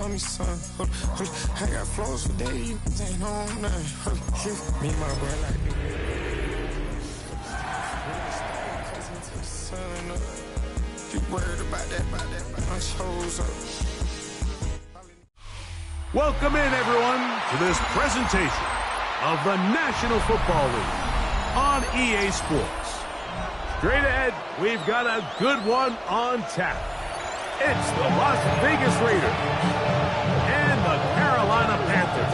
call me son. I got flows for days, ain't on nothing. Me and my bro like son. You worried about that, my shows up. Welcome in, everyone, to this presentation of the National Football League on EA Sports. Straight ahead, we've got a good one on tap. It's the Las Vegas Raiders and the Carolina Panthers.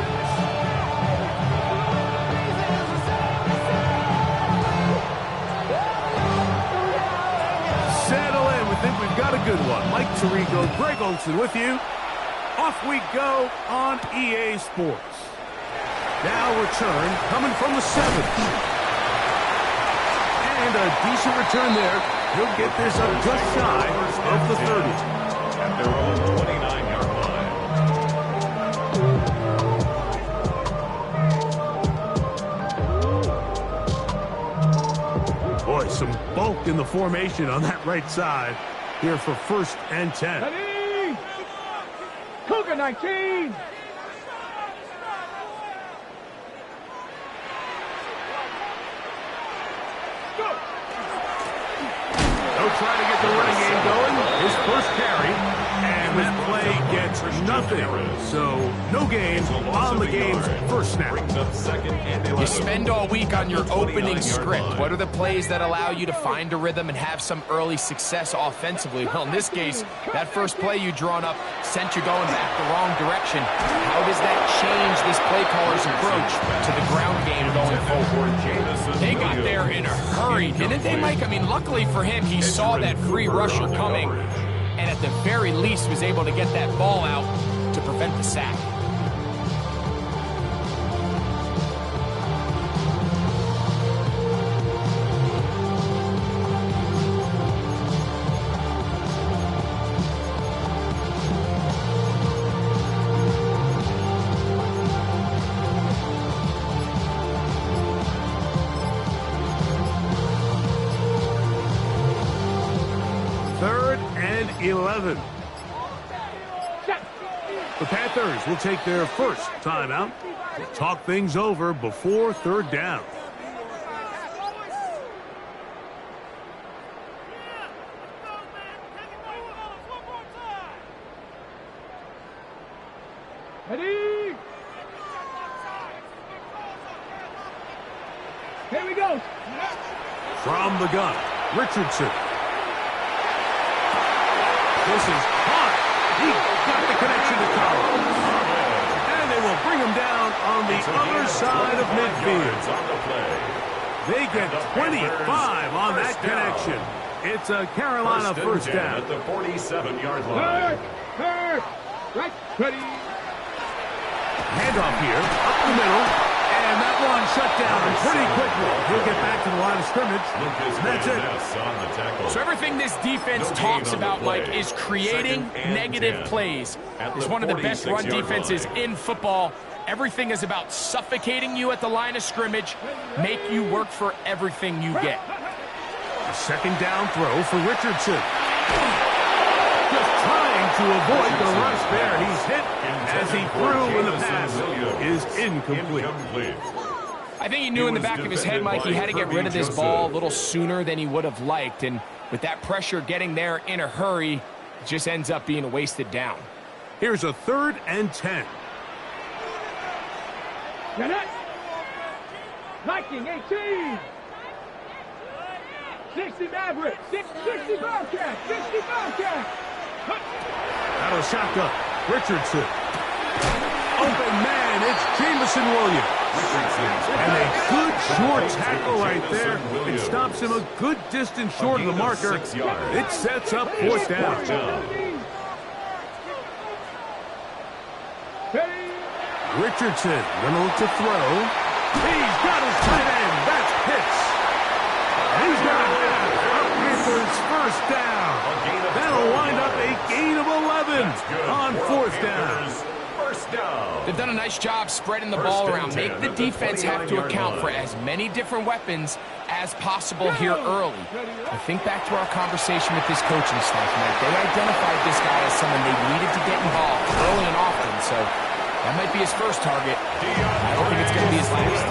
Settle in. We think we've got a good one. Mike Tirico, Greg Olsen with you. Off we go on EA Sports. Now return coming from the 7th. And a decent return there. He'll get this up just shy of the 30. At their own 29-yard line. Boy, some bulk in the formation on that right side here for 1st and 10. Ready? Cougar 19. They'll try to get the running game going. His first carry, and that play gets nothing. So no gain on the game's first snap. You spend all week on your opening script. What are the plays that allow you to find a rhythm and have some early success offensively? Well, in this case, that first play you drawn up sent you going back the wrong direction. How does that change this play caller's approach to the ground game going forward? They got there in a hurry, didn't they, Mike? I mean, luckily for him, he saw that free rusher coming, and at the very least was able to get that ball out to prevent the sack. Third and 11. The Panthers will take their first timeout to talk things over before 3rd down. Ready? Here we go. From the gun, Richardson. This is hot. He got the connection to Collins. And they will bring him down on the other side of midfield. They get 25 on that connection. It's a Carolina first down. At the 47-yard line. Right, ready. Handoff here, up the middle. And that one shut down pretty quickly. He'll get back to the line of scrimmage. That's it. So everything this defense talks about, Mike, is creating negative plays. It's one of the best run defenses in football. Everything is about suffocating you at the line of scrimmage, make you work for everything you get. A 2nd down throw for Richardson. Just trying to avoid the rush there. He's hit as he threw, and the pass is incomplete. I think he knew in the back of his head, Mike, he had to get rid of this ball a little sooner than he would have liked. And with that pressure getting there in a hurry, it just ends up being a wasted down. Here's a 3rd and 10. Get it. Viking 18. 60 Maverick. 60 Bobcat. 60 Bobcat. That'll shotgun. Richardson. Open man, it's Jamison Williams. And a good short tackle right there. It stops him a good distance short of the marker. It sets up 4th down. Richardson gonna look to throw. He's got his tight end. That's Pitts. He's got it. Panthers first down. That'll wind up a gain of 11 on 4th down. They've done a nice job spreading the ball around. Make the defense have to account for as many different weapons as possible here early. I think back to our conversation with this coaching staff, Mike. They identified this guy as someone they needed to get involved early and That might be his first target. I don't think it's going to be his last.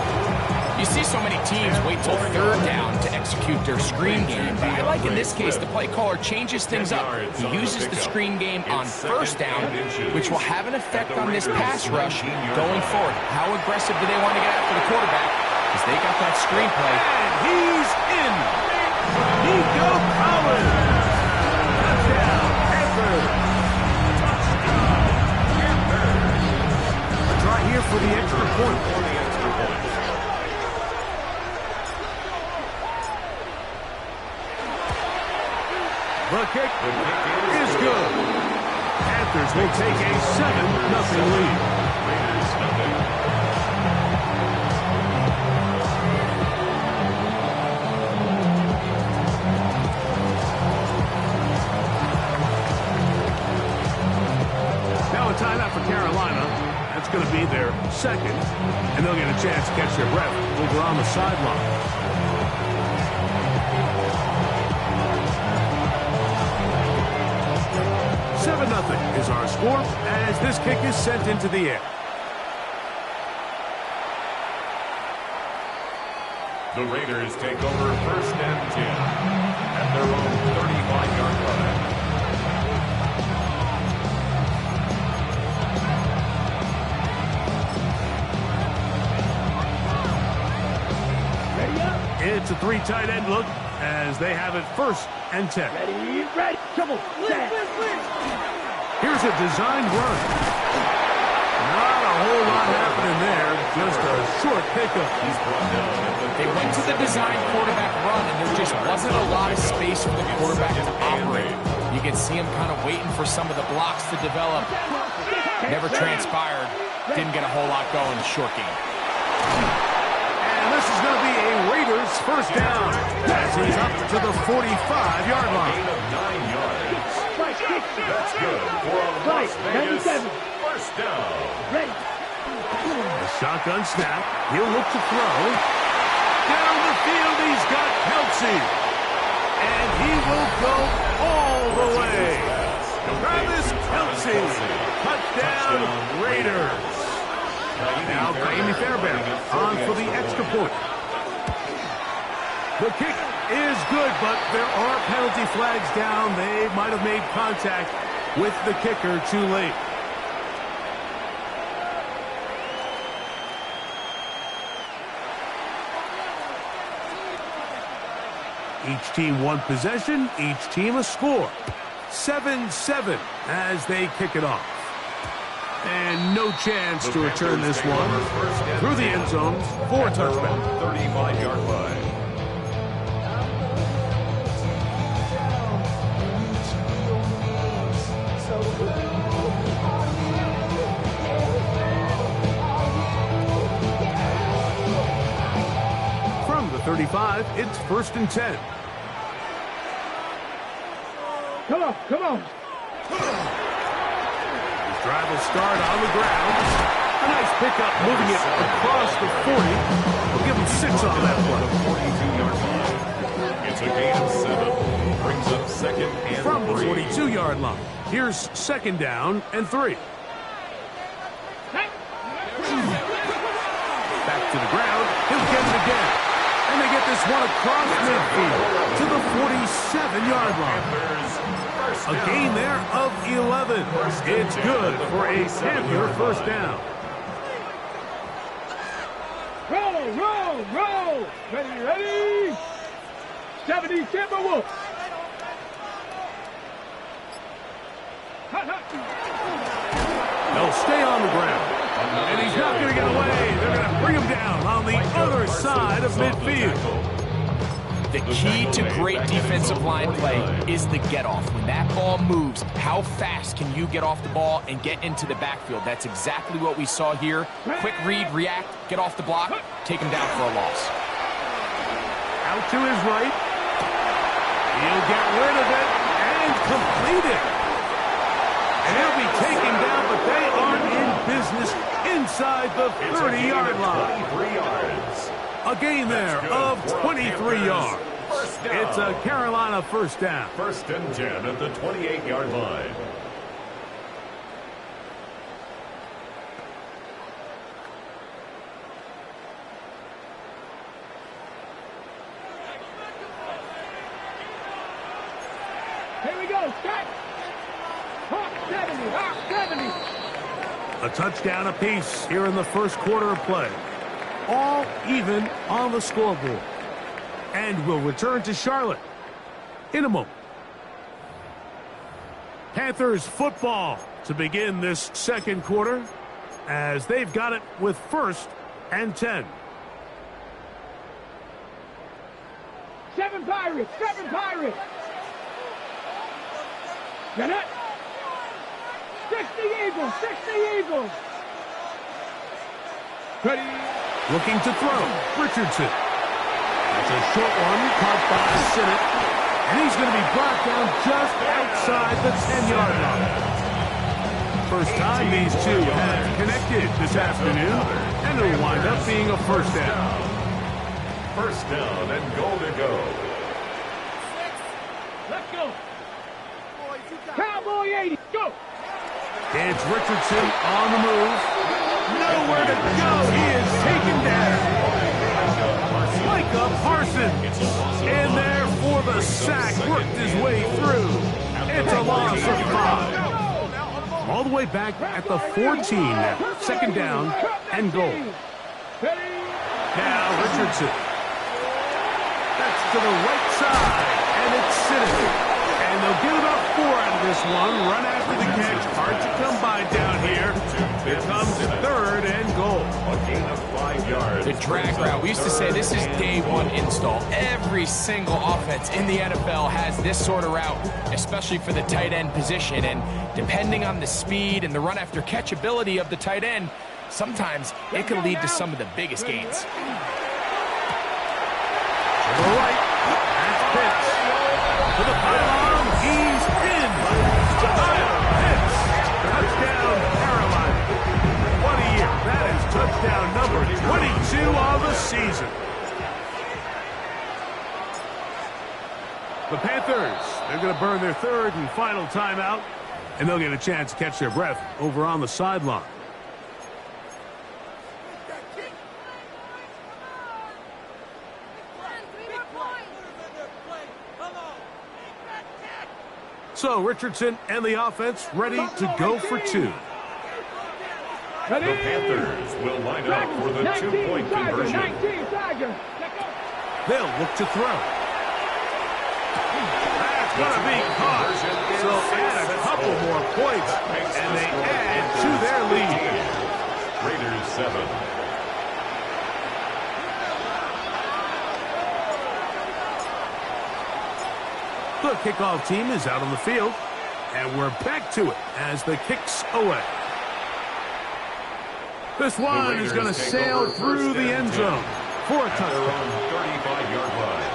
You see so many teams wait till third down to execute their screen game, but I like in this case the play caller changes things up. He uses the screen game on first down, which will have an effect on this pass rush going forward. How aggressive do they want to get after the quarterback? Because they got that screen play. And he's in. Nico Collins. Touchdown, Panthers. A try here for the extra point. The kick is good. Panthers will take a 7-0 lead. Now a timeout for Carolina. That's going to be their second, and they'll get a chance to catch their breath over on the sideline. 7-0 is our score as this kick is sent into the air. The Raiders take over 1st and 10 at their own 35-yard line. It's a 3 tight end look as they have it 1st and 10. Ready, come on, Here's a designed run. Not a whole lot happening there, just a short pickup. They went to the design quarterback run, and there just wasn't a lot of space for the quarterback to operate. You can see him kind of waiting for some of the blocks to develop. Never transpired. Didn't get a whole lot going. Short game. And this is going to be a Raiders 1st down as he's up to the 45-yard line. Gain of 9 yards. That's good for a Las Vegas 1st down. A shotgun snap. He'll look to throw. Down the field, he's got Kelsey. And he will go all the way. Travis Kelsey. Touchdown, Raiders. Now Amy Fairbairn on for the extra point. The kick is good, but there are penalty flags down. They might have made contact with the kicker too late. Each team one possession, each team a score. 7-7 as they kick it off. And no chance to return this one through the end zone for a touchdown. 35-yard line. From the 35, it's 1st and 10. Come on. Drive will start on the ground. A nice pickup moving it across the 40. We'll give him 6 on that one. 42-yard line. It's a gain of 7. Brings up 2nd and 3. From the 42-yard line. Here's 2nd down and 3. Back to the ground. He'll get it again. And they get this one across midfield to the 47-yard line. A gain there of 11. It's good for a Panther 1st down. Roll. Ready. 70 Timberwolves. They'll stay on the ground. And he's not going to get away. They're going to bring him down on the other side of midfield. The key to great defensive line play is the get-off. When that ball moves, how fast can you get off the ball and get into the backfield? That's exactly what we saw here. Quick read, react, get off the block, take him down for a loss. Out to his right. He'll get rid of it and complete it. And he'll be taken down, but they are in business inside the 30-yard line. 23 yards. A gain there of 23 yards. It's a Carolina 1st down. 1st and 10 at the 28-yard line. go. Catch. Hawk 70. Hawk 70. A touchdown apiece here in the first quarter of play. All even on the scoreboard. And we'll return to Charlotte in a moment. Panthers football to begin this second quarter as they've got it with 1st and 10. 7 Pirates. 7 Pirates. Get it. 60 Eagles. 60 Eagles. Ready. Looking to throw. Richardson. That's a short one caught by Sinnott. And he's going to be brought down just outside the 10-yard line. First time these two have connected this afternoon, and it'll wind up being a first down. First down and goal to go. Let's go. Cowboy 80. Go. It's Richardson on the move. Nowhere to go. He is taken down. Micah Parsons in there for the sack. Worked his way through. It's a loss of 5. All the way back at the 14 now. Second down and goal. Now Richardson. That's to the right side. And it's Sinnott. And they'll get about 4 out of this one. Run after the catch. Hard to come by down here. It comes 3rd and goal. A gain of 5 yards. The drag route. We used to say this is day one install. Every single offense in the NFL has this sort of route, especially for the tight end position. And depending on the speed and the run after catch ability of the tight end, sometimes it can lead to some of the biggest gains. To the right. That's Pitts. To the pylon. He's in. Kyle Pitts. Touchdown, Carolina. What a year. That is touchdown number 22 of the season. The Panthers, they're going to burn their 3rd and final timeout, and they'll get a chance to catch their breath over on the sideline. So Richardson and the offense ready to go for 2. The Panthers will line up for the 2-point conversion. They'll look to throw. That's going to be caught. So add a couple more points, and they add to their lead. Raiders 7. The kickoff team is out on the field, and we're back to it as the kick's away. This one is going to sail through the end zone for a touchdown. 35-yard line.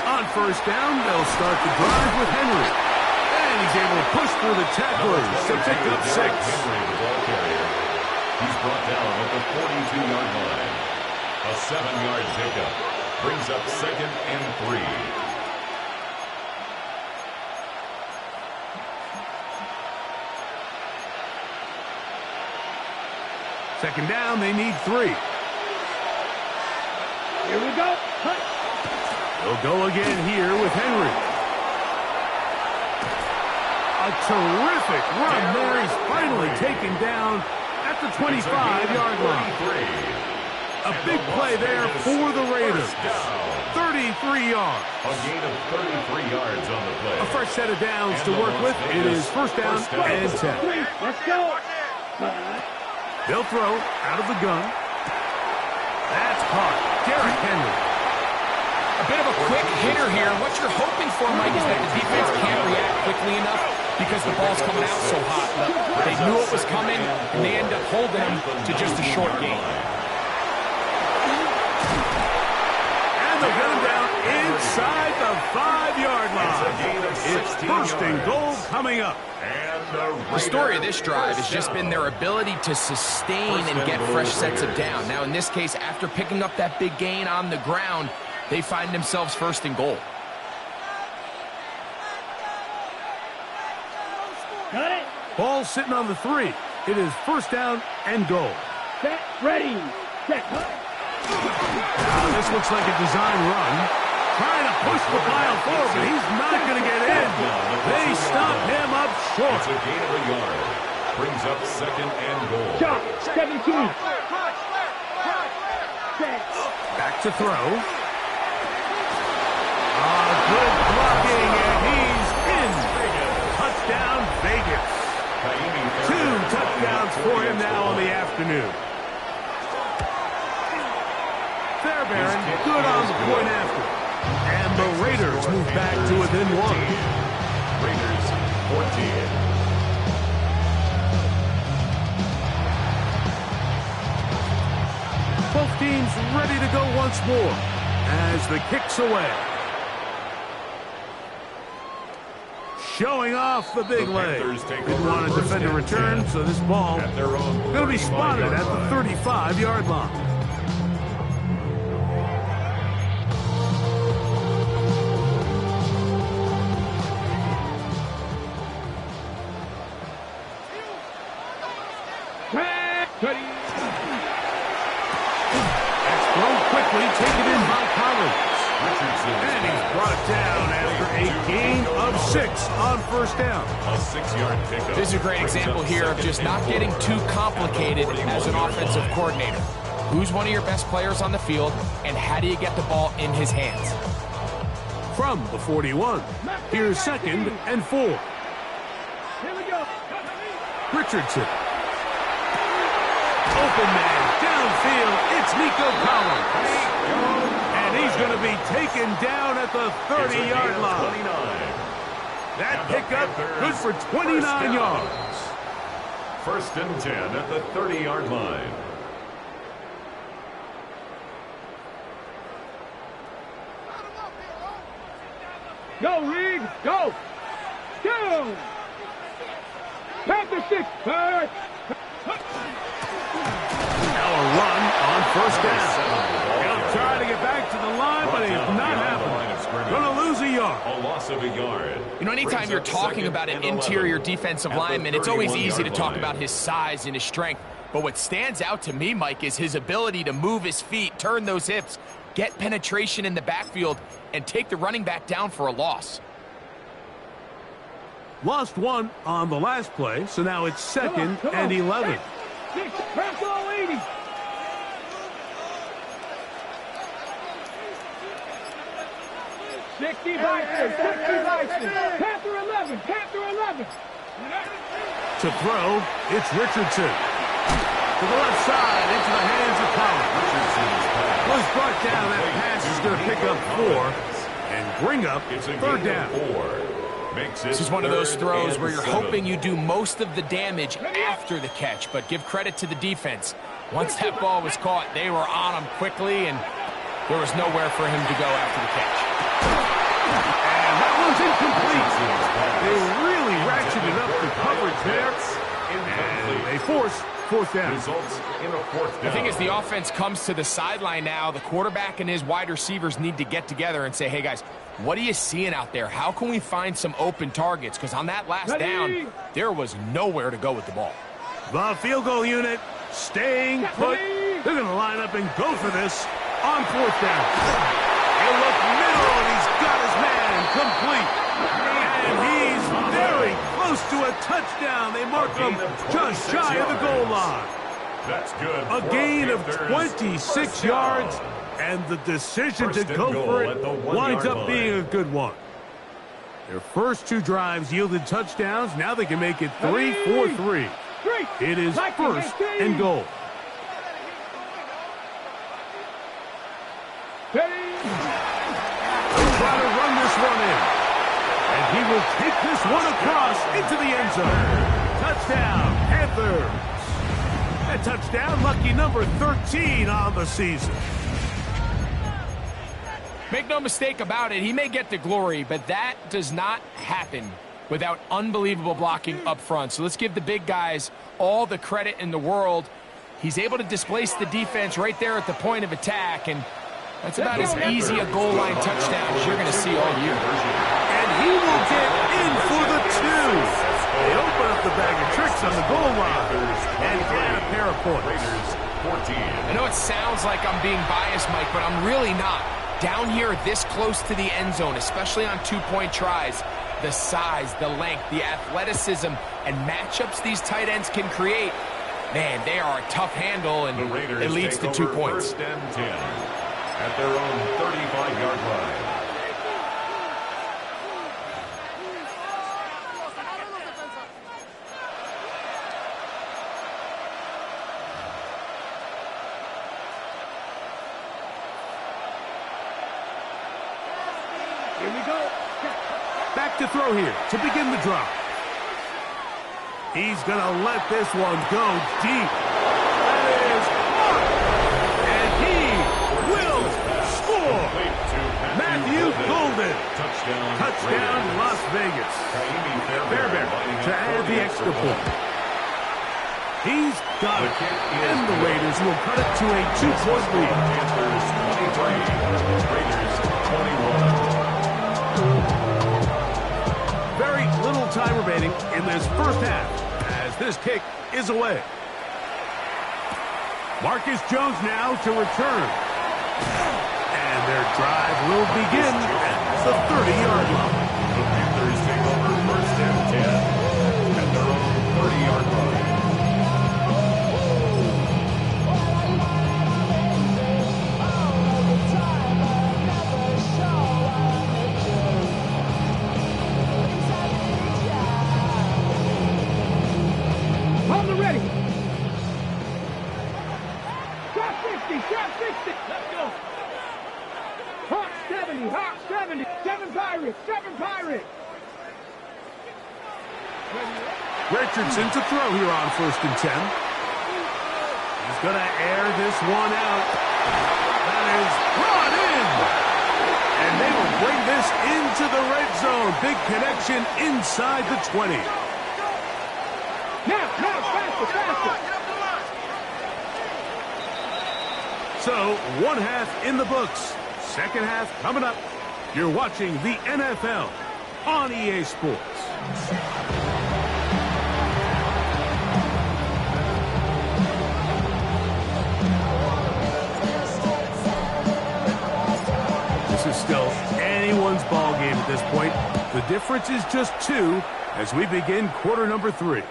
On first down, they'll start the drive with Henry. And he's able to push through the tacklers to pick up 6. He's brought down at the 42-yard line. A 7-yard pickup brings up 2nd and 3. Second down, they need 3. Here we go. They'll go again here with Henry. A terrific run there. He's finally taken down at the 25-yard line. A big play there for the Raiders. 33 yards. A gain of 33 yards on the play. A fresh set of downs to work with. It is first down and 10. Let's go. They'll throw out of the gun. That's caught. Derrick Henry. A bit of a quick hitter here. What you're hoping for, Mike, is that the defense can't react quickly enough because the ball's coming out so hot. But they knew it was coming, and they end up holding him to just a short gain. And they'll get him down inside the 5-yard line. It's first and goal coming up. The story of this drive has just been their ability to sustain and get fresh sets of down. Now, in this case, after picking up that big gain on the ground, they find themselves first and goal. Ball sitting on the 3. It is first down and goal. Set. Ready. Set. This looks like a design run. Trying to push the pile forward, but he's not going to get in. They stop him up short. It's a gain of a yard. Brings up second and goal. Shot. 17. Set. Back to throw. Good blocking, and he's in. Touchdown, Vegas. 2 touchdowns for him now on the afternoon. Fairbairn, good on the point after. And the Raiders move back to within 1. Raiders 14. Both teams ready to go once more as the kick's away. Showing off the big leg. Didn't want to defend a return, so this ball going to be spotted at the 35-yard line. That's thrown quickly, taken in by Collins. And he's brought down after a gain of 6 on first down. A 6-yard pickup. This is a great example here of just not getting too complicated as an offensive coordinator. Who's one of your best players on the field, and how do you get the ball in his hands? From the 41, here's 2nd and 4. Here we go. Richardson. Open man, downfield, it's Nico Collins. And he's going to be taken down at the 30-yard line. That pickup good for 29 yards. 1st and 10 at the 30-yard line. Go, Reed. Go. Go. Panther 6. Now a run on first down. He'll try to get back to the line, but it's not happening. Going to lose a yard. A loss of a yard. You know, anytime you're talking about an interior defensive lineman, it's always easy to talk about his size and his strength. But what stands out to me, Mike, is his ability to move his feet, turn those hips, get penetration in the backfield, and take the running back down for a loss. Lost 1 on the last play, so now it's 2nd and 11. 6. Press all 80. Panther 11. Panther 11. To throw, it's Richardson. To the left side, into the hands of Collins. Was brought down. That pass is going to pick up 4 and bring up 3rd down. 4. This is one of those throws where you're hoping you do most of the damage after the catch, but give credit to the defense. Once that ball was caught, they were on him quickly, and there was nowhere for him to go after the catch. And that one's incomplete. They really ratcheted up the coverage there, and they force 4th down. Results in a 4th down. The thing is, the offense comes to the sideline now. The quarterback and his wide receivers need to get together and say, hey, guys, what are you seeing out there? How can we find some open targets? Because on that last down, there was nowhere to go with the ball. The field goal unit staying put. They're going to line up and go for this on 4th down. He'll look middle, and he's got his man complete. And he's very close to a touchdown. They mark him just shy of the goal line. That's good. A gain of 26 yards, and the decision to go for it winds up being a good one. Their first 2 drives yielded touchdowns. Now they can make it 3-4-3. It is 1st and goal. They'll try to run this one in. And he will take this one across into the end zone. Touchdown, Panthers. A touchdown, lucky number 13 on the season. Make no mistake about it, he may get the glory, but that does not happen without unbelievable blocking up front. So let's give the big guys all the credit in the world. He's able to displace the defense right there at the point of attack, and that's about as easy a goal line touchdown as you're going to see all year. And he will get in for the 2. They open up the bag of tricks on the goal line and get a pair of points. I know it sounds like I'm being biased, Mike, but I'm really not. Down here this close to the end zone, especially on two-point tries, the size, the length, the athleticism, and matchups these tight ends can create, man, they are a tough handle, and it leads to 2 points. First and 10 at their own 35-yard line. Here we go. Back to throw here to begin the drive. He's going to let this one go deep. That is marked. And he will score. Matthew Golden. Touchdown Las Vegas. Fairbairn to add the extra point. He's got it. And the Raiders will cut it to a 2-point lead. Panthers 23, Raiders 21. Very little time remaining in this first half as this kick is away. Marcus Jones now to return. And their drive will begin at the 30-yard line. The Panthers take over first and 10 at their own 30-yard line. On the ready. Shot 60, shot 60. Let's go. Hawk 70, Hawk 70. 7 Pirates, 7 Pirates. Richardson to throw here on first and 10. He's going to air this one out. That is brought in. And they will bring this into the red zone. Big connection inside the 20. Now, faster, faster. So, one half in the books. Second half coming up. You're watching the NFL on EA Sports. This is still anyone's ball game at this point. The difference is just 2 as we begin quarter number 3.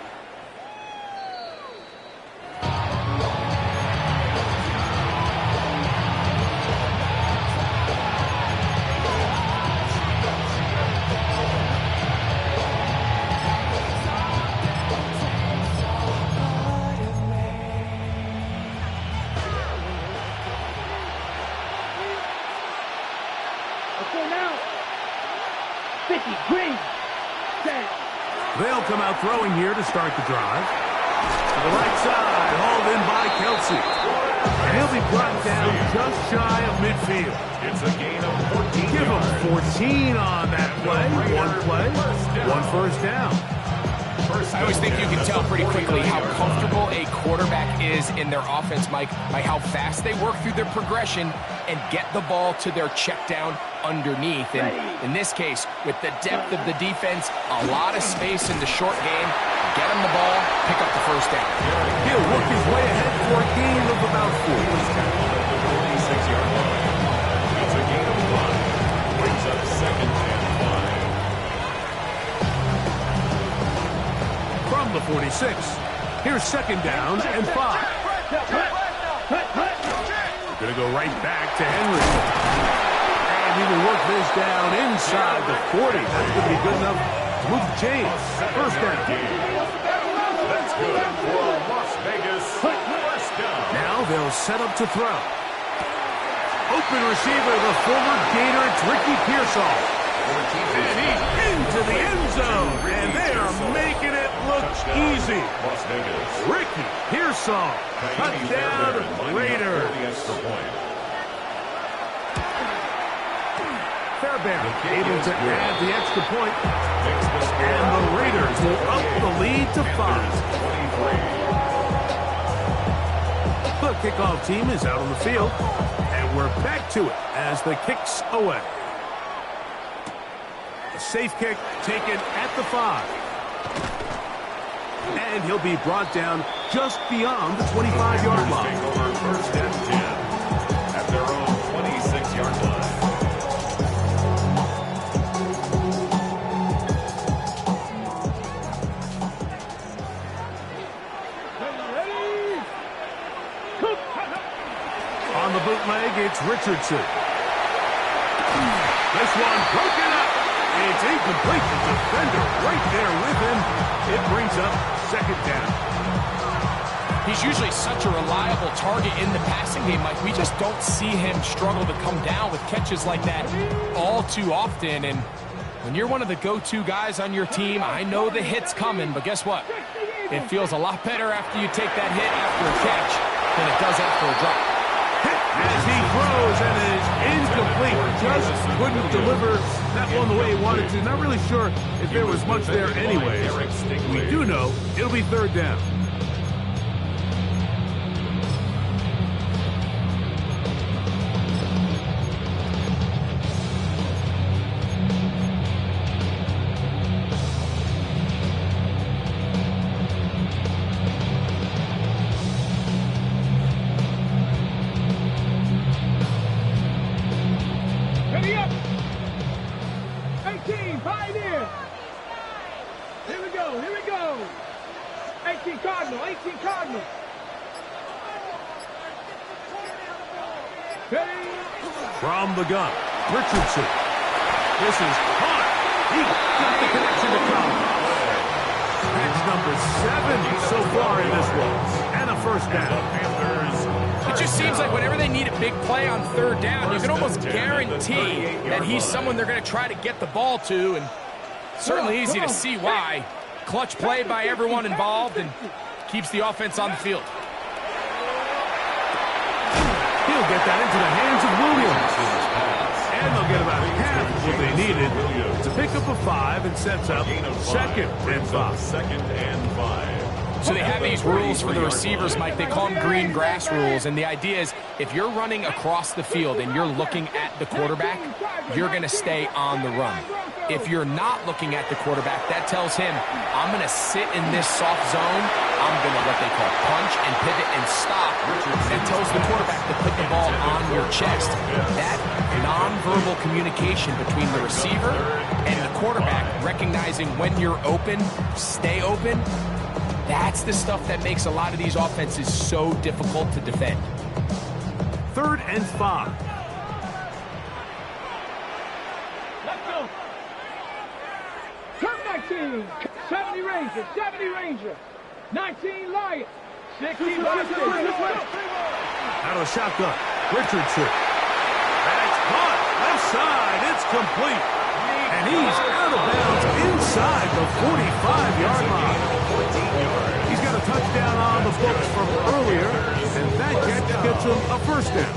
Okay, now. 50, green. Set. They'll come out throwing here to start the drive. To the right side, hauled in by Kelsey. And he'll be brought down just shy of midfield. It's a gain of 14 Give yards. him 14 on that play. One first down. I always think you can tell pretty quickly how comfortable a quarterback is in their offense, Mike, by how fast they work through their progression and get the ball to their check down underneath. And in this case, with the depth of the defense, a lot of space in the short game, get him the ball, pick up the first down. He'll work his way ahead for a gain of about 4. 46-yard line. It's a gain of 1. Brings up second and 5. From the 46, here's second down and 5. Going to go right back to Henry. And he will work this down inside the 40. That's going to be good enough to move the chains. First down. That's good for Las Vegas. First down. Now they'll set up to throw. Open receiver, the former Gator, it's Ricky Pearsall. And he's into the end zone. And they are making it look easy. Las Vegas. Ricky Pearsall. Touchdown, Raiders. Fairbairn able to add the extra point. And the Raiders will up the lead to 5. The kickoff team is out on the field. And we're back to it as the kick's away. A safe kick taken at the 5. And he'll be brought down just beyond the 25-yard line. Take over first and 10 at their own 26-yard line. On the bootleg, it's Richardson. This one broken up. It's incomplete. The defender right there with him. It brings up second down. He's usually such a reliable target in the passing game, Mike. We just don't see him struggle to come down with catches like that all too often. And when you're one of the go-to guys on your team, I know the hit's coming, but guess what? It feels a lot better after you take that hit after a catch than it does after a drop. As he throws and is incomplete. Just couldn't deliver that one the way he wanted to. Not really sure if there was much there anyways. We do know it'll be third down. From the gun, Richardson. This is hot. He got the connection to Collins. That's number 7 so far in this one. And a first down. It just seems like whenever they need a big play on third down, you can almost guarantee that he's someone they're going to try to get the ball to, and certainly easy to see why. Clutch play by everyone involved and keeps the offense on the field. He'll get that into the hands of Williams. And they'll get about half of what they needed to pick up a 5 and sets up second and 5. Second and 5. So they have these rules for the receivers, Mike. They call them green grass rules. And the idea is if you're running across the field and you're looking at the quarterback, you're going to stay on the run. If you're not looking at the quarterback, that tells him, I'm going to sit in this soft zone. I'm going to what they call punch and pivot and stop. It tells the quarterback to put the ball on your chest. That nonverbal communication between the receiver and the quarterback, recognizing when you're open, stay open, that's the stuff that makes a lot of these offenses so difficult to defend. Third and 5. Let's go. Turn 19. 70 Ranger. 70 Ranger. 19 Lions. 60 Lions. Out of the shotgun, Richardson. That's caught. Left side. It's complete. And he's out of bounds inside the 45-yard line. He's got a touchdown on the books from earlier, and that catch gets him a first down.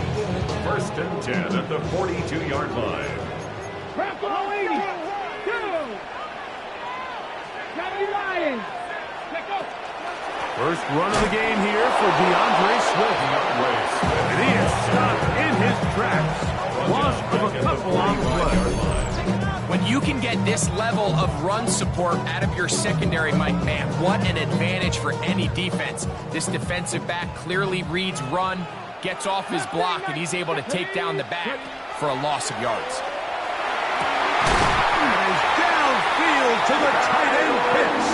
First and 10 at the 42-yard line. Bravo 80. 2. 70 Lions. First run of the game here for DeAndre Swift. And he is stopped in his tracks. Loss of a couple on the play. When you can get this level of run support out of your secondary, Mike, man, what an advantage for any defense. This defensive back clearly reads run, gets off his block, and he's able to take down the back for a loss of yards. And he's downfield to the tight end pitch.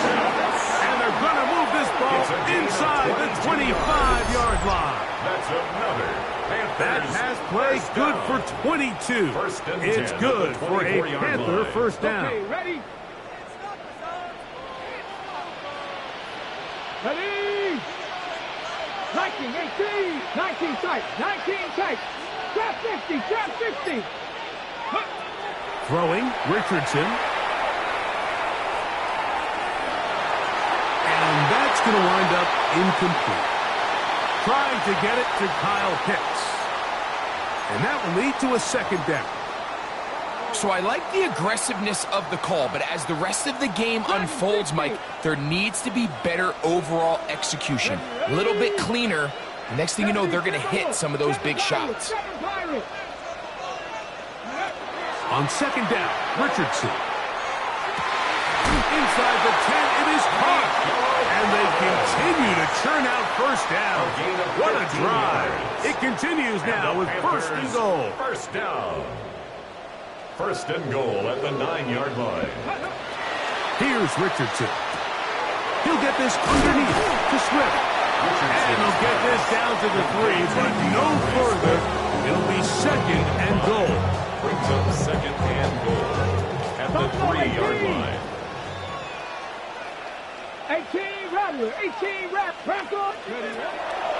And they're going to move this ball inside the 25-yard line. That's another Panthers. That has play good for 22. It's good for a Panther first down. Okay, ready? Ready? 19, 18, 19 tight, 19 tight. Trap 50, trap 50. Throwing, Richardson. And that's going to wind up incomplete. Trying to get it to Kyle Pitts. And that will lead to a second down. So I like the aggressiveness of the call, but as the rest of the game unfolds, Mike, there needs to be better overall execution. A little bit cleaner. Next thing you know, they're going to hit some of those big shots. On second down, Richardson. Inside the 10, it is caught. And they continue to churn out first down. What a drive. It continues now with first and goal. First down. First and goal at the 9-yard line. Here's Richardson. He'll get this underneath to Swift. And he'll get this down to the 3, but no further. It'll be second and goal. Brings up second and goal at the 3-yard line. 18 Rattler, 18 Rattler.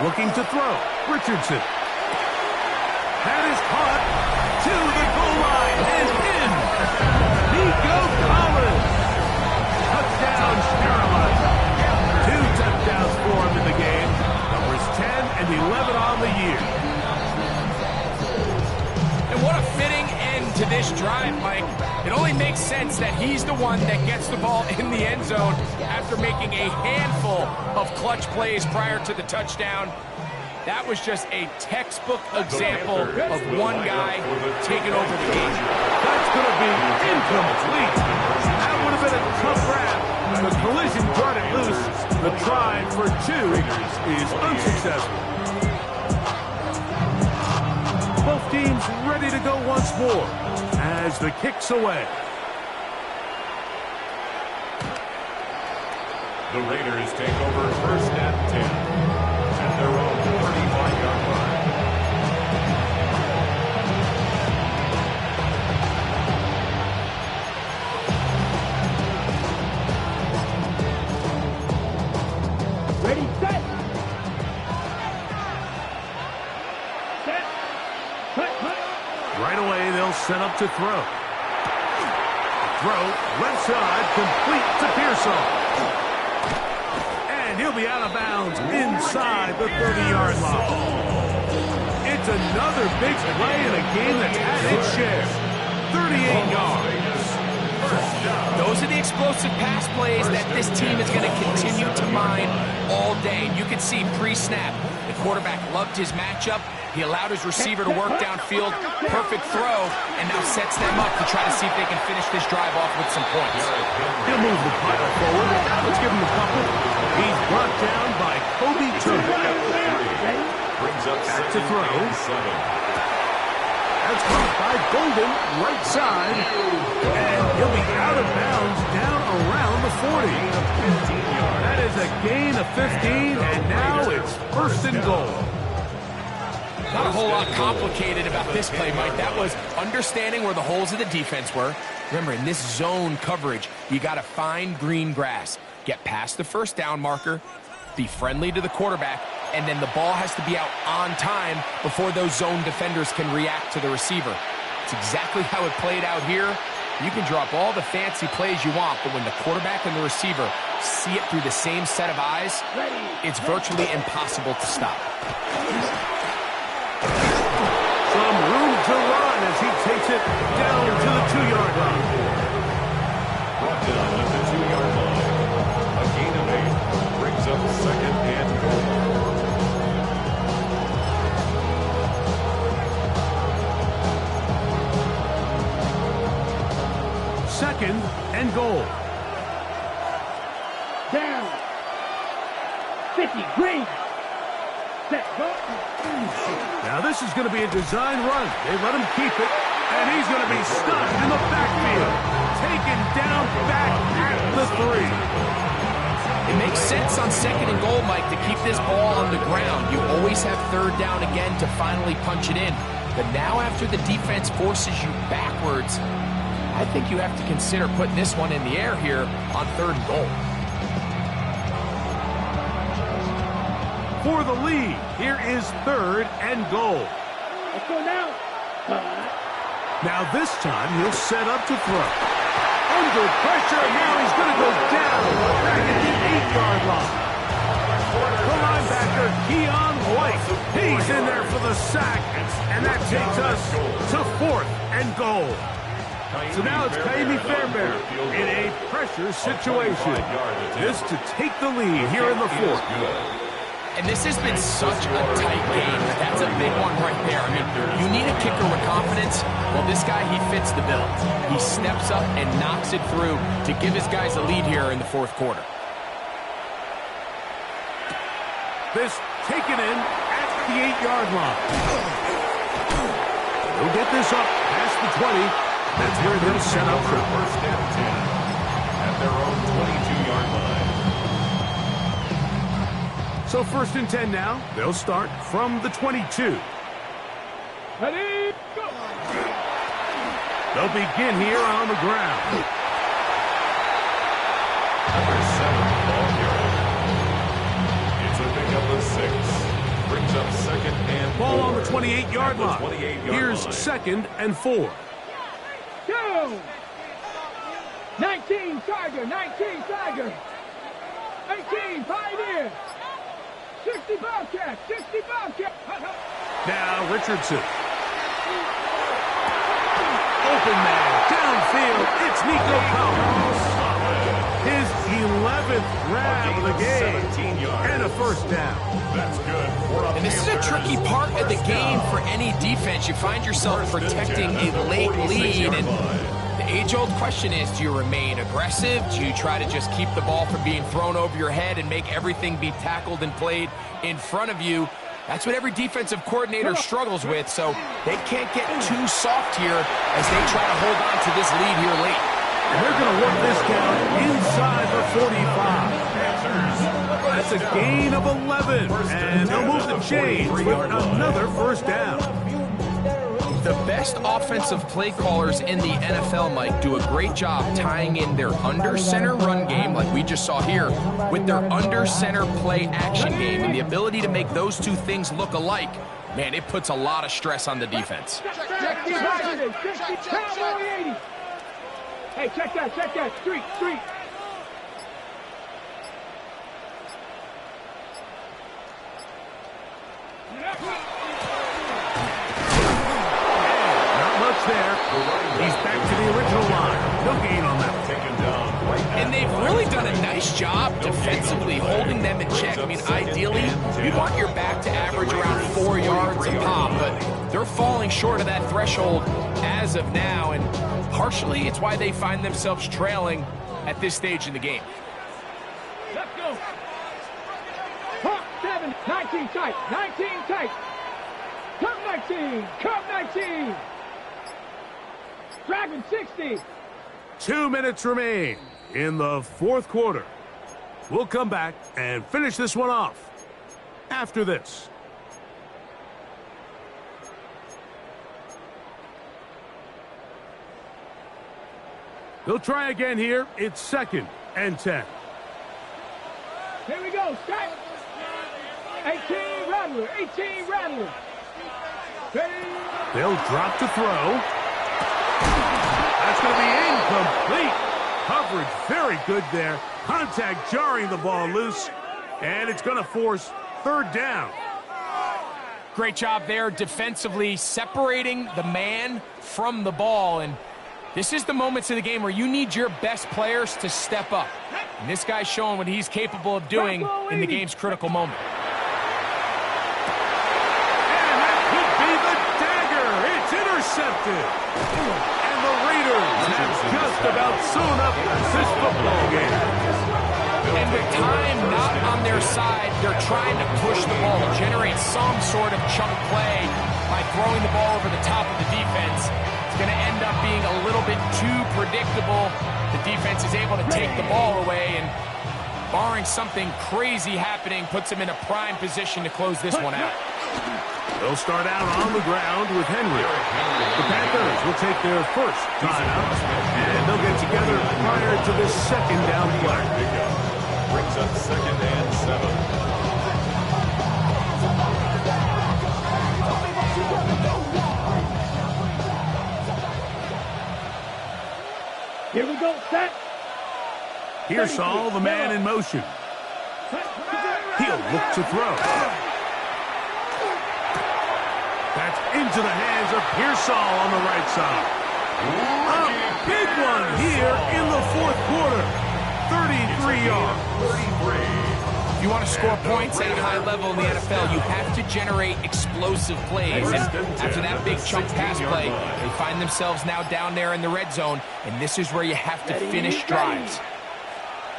Looking to throw. Richardson. That is caught to the goal line and in. Nico Collins. Touchdown, Carolina. 2 touchdowns for him in the game. Numbers 10 and 11 on the year. And what a fitting end to this drive, Mike. It only makes sense that he's the one that gets the ball in the end zone after making a handful of clutch plays prior to the touchdown. That was just a textbook example of one guy taking over the game. That's going to be incomplete. That would have been a tough grab. The collision brought it loose. The try for 2 is unsuccessful. Both teams ready to go once more as the kick's away. The Raiders take over first and 10 at their own 35-yard line. Ready, set. Set. Cut. Right away, they'll set up to throw. Throw, left side, complete to Pearsall. And he'll be out of bounds inside the 30-yard line. It's another big play in a game that's had its share. 38 yards. Those are the explosive pass plays that this team is going to continue to mine all day. You can see pre-snap, the quarterback loved his matchup. He allowed his receiver to work downfield. Perfect throw, and now sets them up to try to see if they can finish this drive off with some points. He'll move the pile forward. Let's give him a couple. He's brought down by Kobe Turner. Brings up Back to throw. 7. That's caught by Golden, right side. And he'll be out of bounds down around the 40. That is a gain of 15, and now it's first and goal. Not a whole lot complicated about this play, Mike. That was understanding where the holes of the defense were. Remember, in this zone coverage, you got to find green grass. Get past the first down marker, be friendly to the quarterback, and then the ball has to be out on time before those zone defenders can react to the receiver. It's exactly how it played out here. You can drop all the fancy plays you want, but when the quarterback and the receiver see it through the same set of eyes, it's virtually impossible to stop. Some room to run as he takes it down to the 2-yard line. Brought down at the 2-yard line. A gain of 8 brings up second and goal. Second and goal. Down. 50, green. Set, go. Now this is going to be a design run. They let him keep it, and he's going to be stopped in the backfield. Taken down back at the 3. It makes sense on second and goal, Mike, to keep this ball on the ground. You always have third down again to finally punch it in. But now after the defense forces you backwards, I think you have to consider putting this one in the air here on third and goal. For the lead, here is third and goal. Let's go now. Now this time he'll set up to throw. Under pressure, now he's going to go down back at the 8-yard line. The linebacker, Keon White, he's in there for the sack, and that takes us to fourth and goal. So now it's Kaimi Fairbairn in a pressure situation. This to take the lead here in the fourth. And this has been such a tight game. That's a big one right there. I mean, you need a kicker with confidence. Well, this guy, he fits the bill. He steps up and knocks it through to give his guys a lead here in the fourth quarter. This taken in at the 8-yard line. They'll get this up past the 20. That's where they'll set up for first and 10 at their own 22-yard line. So first and 10 now. They'll start from the 22. Ready, go. They'll begin here on the ground. Number 7 ball carrier. It's a pickup of 6. Brings up second and 4. Ball on the 28-yard line. 28-yard Here's line. second and 4. Go. 19 Tiger, 19 Tiger. 18 Pioneer. 60 Bobcat, 60 Bobcat. Now Richardson. Open man, downfield, it's Nico Collins. His 11th grab of the game, 17 yards. and a first down. That's good. And this is a tricky part of the game for any defense. You find yourself protecting a late lead, and the age-old question is, do you remain aggressive? Do you try to just keep the ball from being thrown over your head and make everything be tackled and played in front of you? That's what every defensive coordinator struggles with, so they can't get too soft here as they try to hold on to this lead here late. And they're going to work this down inside the 45. That's a gain of 11, and they'll move the chains with another first down. The best offensive play callers in the NFL, Mike, do a great job tying in their under-center run game, like we just saw here, with their under-center play action game. And the ability to make those two things look alike, man, it puts a lot of stress on the defense. Check the positive, 50, Cowboy 80. Hey, check that, street. There. He's back to the original line. No gain on that. Taken down right And they've really done a nice job defensively holding them in check. I mean, ideally, you want your back to average around 4 yards a pop, but they're falling short of that threshold as of now, and partially it's why they find themselves trailing at this stage in the game. Let's go. Pump 7, 19 tight, 19 tight. Come 19. Dragon 60. 2 minutes remain in the fourth quarter. We'll come back and finish this one off after this. They'll try again here. It's second and 10. Here we go, Scott. 18 Rattler. Ready? They'll drop to throw. That's going to be incomplete. Coverage very good there. Contact jarring the ball loose. And it's going to force third down. Great job there defensively, separating the man from the ball. And this is the moments of the game where you need your best players to step up. And this guy's showing what he's capable of doing in the game's critical moment. And that could be the dagger. It's intercepted. And the Raiders have just about sewn up this football game. And with time not on their side, they're trying to push the ball, generate some sort of chunk play by throwing the ball over the top of the defense. It's going to end up being a little bit too predictable. The defense is able to take the ball away, and barring something crazy happening, puts them in a prime position to close this one out. They'll start out on the ground with Henry. The Panthers will take their first timeout, and they'll get together prior to this second down play. brings up second and 7. Here we go, set. Pearsall, the man in motion. He'll look to throw. That's into the hands of Pearsall on the right side. A big one here in the fourth quarter. 33 yards. you want to score points at a high level in the NFL, you have to generate explosive plays. And after that big chunk pass play, they find themselves now down there in the red zone, and this is where you have to finish drives.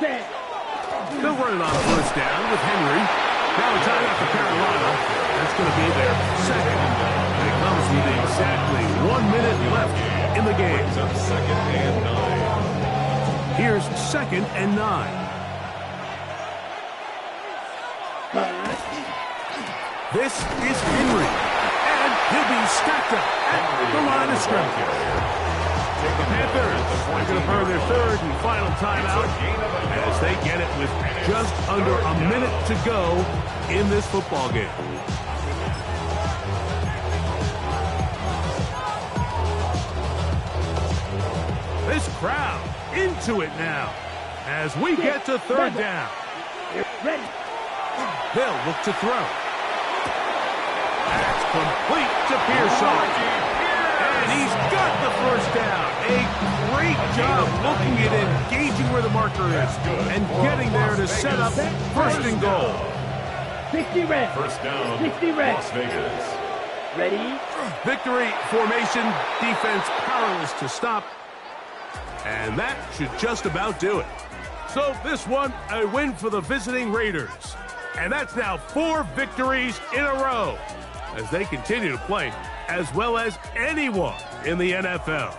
They'll run it on first down with Henry. Now a timeout for Carolina. That's going to be their second. And it comes with exactly 1 minute left in the game. Second and 9. Here's second and 9. This is Henry. And he'll be stacked up at the line of scrimmage. The Panthers are going to burn their third and final timeout as they get it with just under a minute to go in this football game. This crowd into it now as we get to third down. They'll look to throw. That's complete to Pearson. And he's got the first down. A great job looking at engaging where the marker is and getting there to set up first and goal. 60 red. First down, 60 red. Las Vegas. Ready? Victory formation, defense powerless to stop. And that should just about do it. So this one, a win for the visiting Raiders. And that's now 4 victories in a row as they continue to play as well as anyone in the NFL.